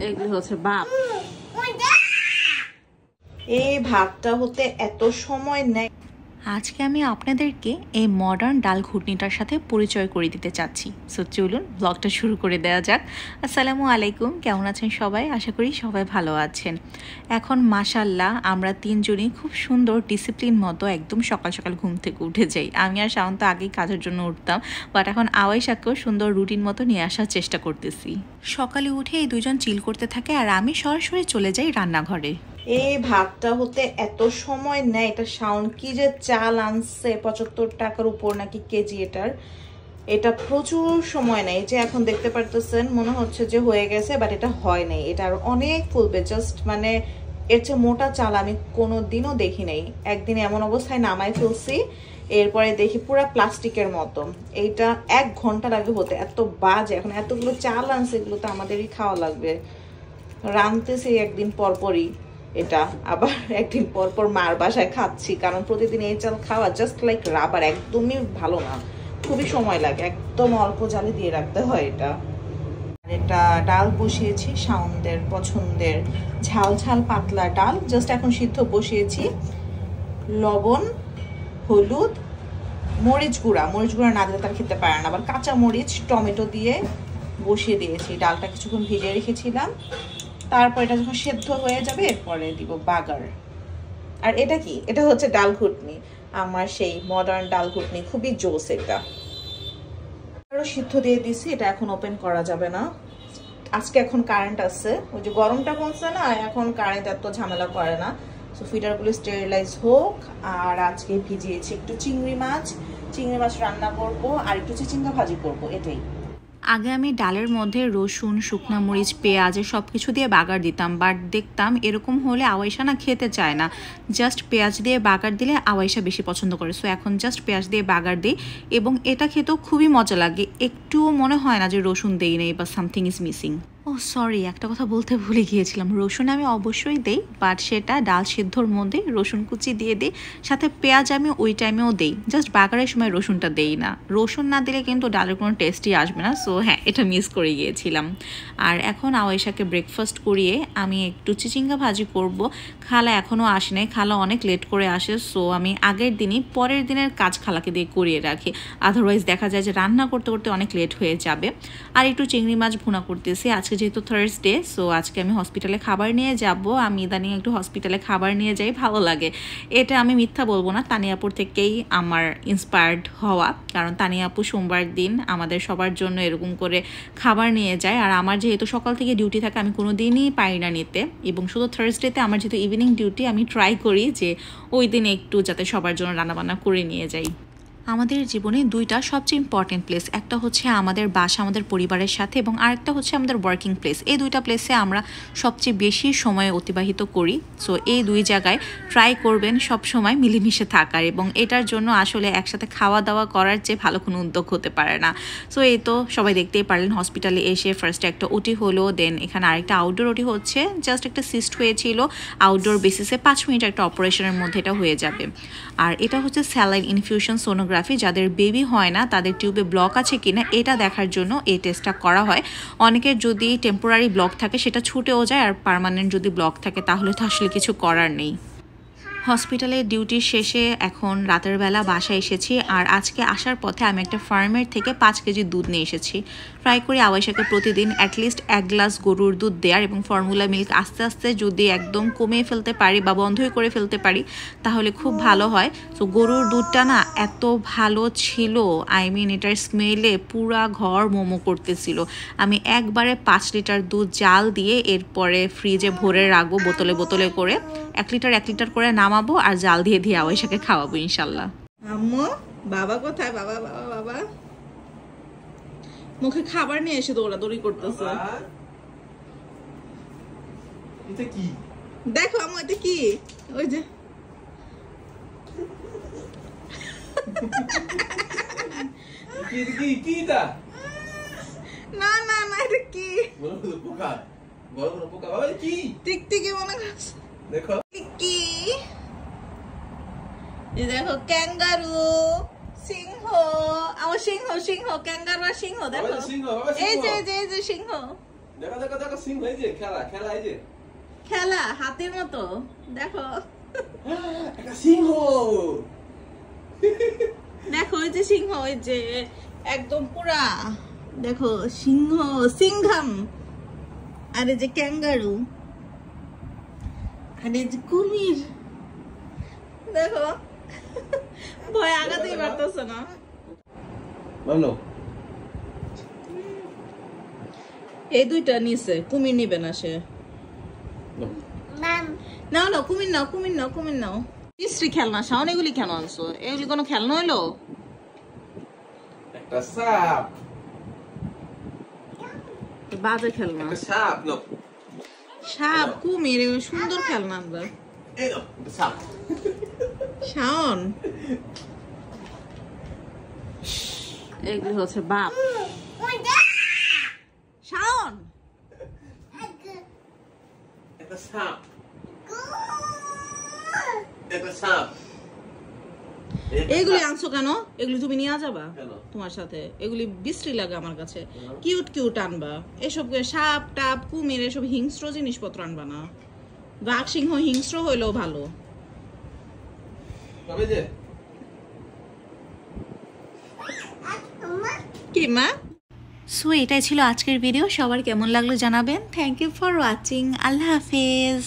এগুলো হচ্ছে ভাত। এই ভাতটা হতে এত সময় নেয়। আজকে আমি আপনাদেরকে এই মডার্ন ডাল ঘুটনিটার সাথে পরিচয় করে দিতে চাচ্ছি। সো চলুন ব্লগটা শুরু করে দেওয়া যাক। আসসালামু আলাইকুম, কেমন আছেন সবাই? আশা করি সবাই ভালো আছেন। এখন মাশাল্লাহ আমরা তিনজনই খুব সুন্দর ডিসিপ্লিন মতো একদম সকাল সকাল ঘুম থেকে উঠে যাই। আমি আর শান্ত আগেই কাজের জন্য উঠতাম, বাট এখন আওয়াইশাকেও সুন্দর রুটিন মতো নিয়ে আসার চেষ্টা করতেছি। সকালে উঠে এই দুজন চিল করতে থাকে আর আমি সরাসরি চলে যাই রান্নাঘরে। এই ভাতটা হতে এত সময় নেয়। এটা শাওন কি যে চাল আনছে ৭৫ টাকার উপর নাকি কেজি এটার। এটা প্রচুর সময় নেয়। যে এখন দেখতে পারতেছেন মনে হচ্ছে যে হয়ে গেছে, বাট এটা হয় নাই। এটা আর অনেক ফুলবে। জাস্ট মানে এর চেয়ে মোটা চাল আমি কোনো দিনও দেখি নাই। একদিন এমন অবস্থায় নামাই ফেলছি, এরপরে দেখি পুরো প্লাস্টিকের মতো। এইটা ১ ঘন্টা লাগে হতে। এত বাজে। এখন এতগুলো চাল আনছে, এগুলো তো আমাদেরই খাওয়া লাগবে। রাঁধতেছি একদিন পরপরই এটা, আবার একদিন পর পর মার বাসায় খাচ্ছি, কারণ প্রতিদিন এই চাল খাওয়া জাস্ট লাইক রাবার, একদমই ভালো না। খুবই সময় লাগে, একদম অল্প জালে দিয়ে রাখতে হয় এটা। এটা ডাল বসিয়েছি, শাওনদের পছন্দের ঝাল ঝাল পাতলা ডাল। জাস্ট এখন সিদ্ধ বসিয়েছি। লবণ, হলুদ, মরিচ গুঁড়া না দিলে তার খেতে পারে না। আবার কাঁচা মরিচ, টমেটো দিয়ে বসিয়ে দিয়েছি। ডালটা কিছুক্ষণ ভিজিয়ে রেখেছিলাম। তারপর এটা যখন সেদ্ধ হয়ে যাবে এরপরে দিব বাগার। আর এটা কি? এটা হচ্ছে ডাল ঘুটনি। আমার সেই মডার্ন ডাল ঘুটনি, খুবই জোস এটা। আরো সিদ্ধ দিয়ে দিছি। এটা এখন ওপেন করা যাবে না। আজকে এখন কারেন্ট আছে, ওই যে গরমটা কমছে না, এখন কারেন্ট এত ঝামেলা করে না। সো ফিডারগুলো স্টেরিলাইজ হোক। আর আজকে ভিজিয়েছি একটু চিংড়ি মাছ রান্না করব, আর একটু চিচিঙ্গা ভাজি করব। এটাই। আগে আমি ডালের মধ্যে রসুন, শুকনা মরিচ, পেঁয়াজ সব কিছু দিয়ে বাগার দিতাম, বাট দেখতাম এরকম হলে আওয়াইশা না খেতে চায় না। জাস্ট পেঁয়াজ দিয়ে বাগার দিলে আওয়াইশা বেশি পছন্দ করে। সো এখন জাস্ট পেঁয়াজ দিয়ে বাগার দিই এবং এটা খেতেও খুবই মজা লাগে। একটুও মনে হয় না যে রসুন দেই নেই বা something is missing. Oh sorry, একটা কথা বলতে ভুলে গিয়েছিলাম। রসুন আমি অবশ্যই দেই, বাট সেটা ডাল সিদ্ধর মধ্যে রসুন কুচি দিয়ে দিই, সাথে পেঁয়াজ আমি ওই টাইমেও দেই। জাস্ট বাগারের সময় রসুনটা দেই না। রসুন না দিলে কিন্তু ডালের কোনো টেস্টই আসবে না। সো হ্যাঁ, এটা মিস করে গিয়েছিলাম। আর এখন আওয়াইশাকে ব্রেকফাস্ট করিয়ে আমি একটু চিচিঙ্গা ভাজি করব। খালা এখনও আসে নাই, খালা অনেক লেট করে আসে। সো আমি আগের দিনই পরের দিনের কাজ খালাকে দিয়ে করিয়ে রাখি, আদারওয়াইজ দেখা যায় যে রান্না করতে করতে অনেক লেট হয়ে যাবে। আর একটু চিংড়ি মাছ ভুনা করতেছি। আজকে যেহেতু থার্সডে, সো আজকে আমি হসপিটালে খাবার নিয়ে যাব। আমি ইদানিং একটু হসপিটালে খাবার নিয়ে যাই, ভালো লাগে। এটা আমি মিথ্যা বলবো না, তানিয়াপুর থেকেই আমার ইন্সপায়ার্ড হওয়া। কারণ তানিয়াপু সোমবার দিন আমাদের সবার জন্য এরকম করে খাবার নিয়ে যায়। আর আমার যেহেতু সকাল থেকে ডিউটি থাকে, আমি কোনো দিনই পারি না নিতে। এবং শুধু থার্সডেতে আমার যেহেতু ইভিনিং ডিউটি, আমি ট্রাই করি যে ওই দিন একটু যাতে সবার জন্য রান্নাবান্না করে নিয়ে যাই। আমাদের জীবনে দুইটা সবচেয়ে ইম্পর্টেন্ট প্লেস, একটা হচ্ছে আমাদের বাসা আমাদের পরিবারের সাথে, এবং আরেকটা হচ্ছে আমাদের ওয়ার্কিং প্লেস। এই দুইটা প্লেসে আমরা সবচেয়ে বেশি সময় অতিবাহিত করি। সো এই দুই জায়গায় ট্রাই করবেন সব সময় মিলেমিশে থাকার, এবং এটার জন্য আসলে একসাথে খাওয়া দাওয়া করার চেয়ে ভালো কোনো উদ্যোগ হতে পারে না। সো এই তো সবাই দেখতেই পারলেন, হসপিটালে এসে ফার্স্টে একটা ওটি হলো, দেন এখানে আরেকটা আউটডোর ওটি হচ্ছে। জাস্ট একটা সিস্ট হয়েছিল আউটডোর বেসিসে, ৫ মিনিট একটা অপারেশনের মধ্যে এটা হয়ে যাবে। আর এটা হচ্ছে স্যালাইন ইনফিউশন সোনোগ্রাফি। যাদের বেবি হয় না তাদের টিউবে ব্লক আছে কিনা এটা দেখার জন্য এই টেস্টটা করা হয়। অনেকের যদি টেম্পোরারি ব্লক থাকে সেটা ছুটেও যায়, আর পার্মানেন্ট যদি ব্লক থাকে তাহলে তো আসলে কিছু করার নেই। হসপিটালে ডিউটির শেষে এখন রাতের বেলা বাসায় এসেছি। আর আজকে আসার পথে আমি একটা ফার্মের থেকে ৫ কেজি দুধ নিয়ে এসেছি। ট্রাই করি আওয়াইশাকে প্রতিদিন অ্যাটলিস্ট ১ গ্লাস গরুর দুধ দেওয়ার, এবং ফর্মুলা মিল্ক আস্তে আস্তে যদি একদম কমিয়ে ফেলতে পারি বা বন্ধই করে ফেলতে পারি তাহলে খুব ভালো হয়। তো গরুর দুধটা না এত ভালো ছিল, আই মিন এটার স্মেলে পুরা ঘর মোমো করতেছিল। আমি একবারে ৫ লিটার দুধ জাল দিয়ে এরপরে ফ্রিজে ভরে রাখবো বোতলে বোতলে করে, ১ লিটার করে নামাবো আর জাল দিয়ে দিয়ে আওয়াইশাকে খাওয়াবো ইনশাল্লাহ। আম্মু, বাবা কোথায়? বাবা বাবা বাবা মুখে খাবার নিয়ে এসে দৌড়াদৌড়ি করতেছে। এটা কি? দেখো আম্মু, এটা কি? ওই যে কিটা? না না না, এটা কি? বড় বড় পোকা, বড় বড় পোকা। বাবা কি? টিকটিকি মনে করছে। দেখো কি? এই দেখো ক্যাঙ্গারু, সিংহ। আমার সিংহ, ক্যাঙ্গারু আর সিংহ। দেখো সিংহ, এই যে সিংহ। দেখা দেখা দেখা সিং হয়ে যে খেলা খেলা এই যে খেলা হাতের মতো দেখো একটা সিংহ দেখো ওই যে সিংহ ওই যে একদম পুরা দেখো সিংহ সিংঘাম আর এই যে ক্যাঙ্গারু আর এই যে কুমির দেখো ভয় আগাতেই পারতেছে না মানো এই দুইটা নিছে কুমির নিবে না সে নাও নাও কুমির নাও কুমির নাও কুমির নাও মিস্ত্রি খেলনা শাওন এগুলি কেন আনছো এগুলি কোনো খেলনা হইলো একটা সাপ বাজে খেলনা একটা সাপ নো সাপ কুমির এগুলো সুন্দর খেলনা আমরা এই নো সাপ শাওন এগুলি হচ্ছে বাপ শাওন একটা সাপ একটা সাপ এগুলি আনছো কেন এগুলি তুমি নিয়ে যাবা কেন? তোমার সাথে এগুলি বিশ্রী লাগে আমার কাছে কিউট কিউট আনবা এসব সাপ টাপ কুমির এসব হিংস্র জিনিসপত্র আনবা না বাঘ সিংহ হিংস্র হইলেও ভালো কবে যে কি মা সো এটাই ছিল আজকের ভিডিও। সবার কেমন লাগলো জানাবেন। Thank you for watching. আল্লাহ হাফেজ।